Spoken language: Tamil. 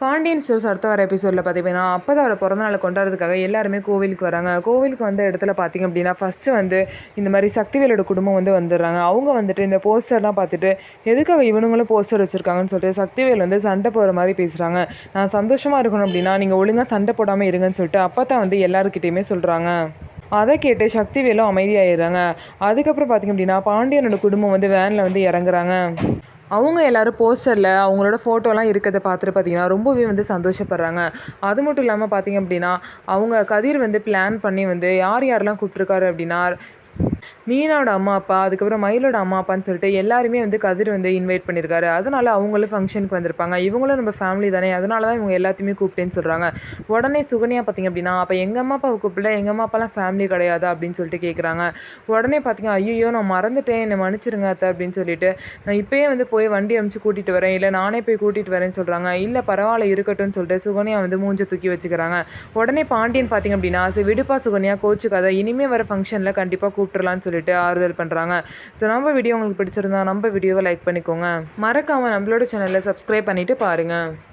பாண்டியன் ஸ்டோர்ஸ் அடுத்த வர எபிசோடில் பார்த்தீங்கன்னா அப்போதான் பிறந்தநாளை கொண்டாடுறதுக்காக எல்லாருமே கோவிலுக்கு வராங்க. கோவிலுக்கு வந்த இடத்துல பார்த்திங்க அப்படின்னா ஃபஸ்ட்டு வந்து இந்த மாதிரி சக்திவேலோட குடும்பம் வந்து வந்துடுறாங்க. அவங்க வந்துட்டு இந்த போஸ்டர்லாம் பார்த்துட்டு எதுக்காக இவனுங்களும் போஸ்டர் வச்சுருக்காங்கன்னு சொல்லிட்டு சக்திவேல் வந்து சண்டை போகிற மாதிரி பேசுகிறாங்க. நான் சந்தோஷமாக இருக்கணும் அப்படின்னா நீங்கள் ஒழுங்காக சண்டை போடாமல் இருங்கன்னு சொல்லிட்டு அப்போ தான் வந்து எல்லாருக்கிட்டேயுமே சொல்கிறாங்க. அதை கேட்டு சக்திவேலும் அமைதியாகிடுறாங்க. அதுக்கப்புறம் பார்த்திங்க அப்படின்னா பாண்டியனோட குடும்பம் வந்து வேனில் வந்து இறங்குறாங்க. அவங்க எல்லோரும் போஸ்டரில் அவங்களோட ஃபோட்டோலாம் இருக்கிறத பார்த்துட்டு பார்த்திங்கன்னா ரொம்பவே வந்து சந்தோஷப்படுறாங்க. அது மட்டும் இல்லாமல் பார்த்திங்க அப்படின்னா அவங்க கதிர் வந்து பிளான் பண்ணி வந்து யார் யாரெல்லாம் கூப்பிட்ருக்காரு அப்படின்னா மீனாவோட அம்மா அப்பா, அதுக்கப்புறம் மயிலோட அம்மா அப்பான்னு சொல்லிட்டு எல்லாருமே வந்து கதிர் வந்து இன்வைட் பண்ணியிருக்காரு. அதனால் அவங்களும் ஃபங்க்ஷனுக்கு வந்திருப்பாங்க. இவங்களும் நம்ம ஃபேமிலி தானே, அதனால தான் இவங்க எல்லாத்தையுமே கூப்பிட்டேன்னு சொல்கிறாங்க. உடனே சுகன்யா பார்த்திங்க அப்படின்னா அப்போ எங்கள் அம்மா அப்பாவை கூப்பிடல, எங்கள் அம்மா அப்பாலாம் ஃபேமிலி கிடையாது அப்படின்னு சொல்லிட்டு கேட்குறாங்க. உடனே பார்த்திங்க ஐயோ நான் மறந்துட்டேன், என்னை மன்னிச்சிருங்க அத்தை அப்படின்னு சொல்லிட்டு நான் இப்போயே வந்து போய் வண்டி அனுப்பிச்சு கூட்டிகிட்டு வரேன், இல்லை நானே போய் கூட்டிகிட்டு வரேன்னு சொல்கிறாங்க. இல்லை பரவாயில்ல இருக்கட்டும்னு சொல்லிட்டு சுகன்யா வந்து மூஞ்சை தூக்கி வச்சுக்கிறாங்க. உடனே பாண்டியன் பார்த்திங்க அப்படின்னா விடுப்பா சுகன்யா கோச்சுக்காத, இனிமேல் வர ஃபங்க்ஷனில் கண்டிப்பாக கூப்பிட்டுலான்னு சொல்லிட்டு ஆறுதல் பண்ணுறாங்க. ஸோ நம்ம வீடியோ உங்களுக்கு பிடிச்சிருந்தா நம்ம வீடியோவை லைக் பண்ணிக்கோங்க. மறக்காமல் நம்மளோட சேனலை சப்ஸ்கிரைப் பண்ணிவிட்டு பாருங்கள்.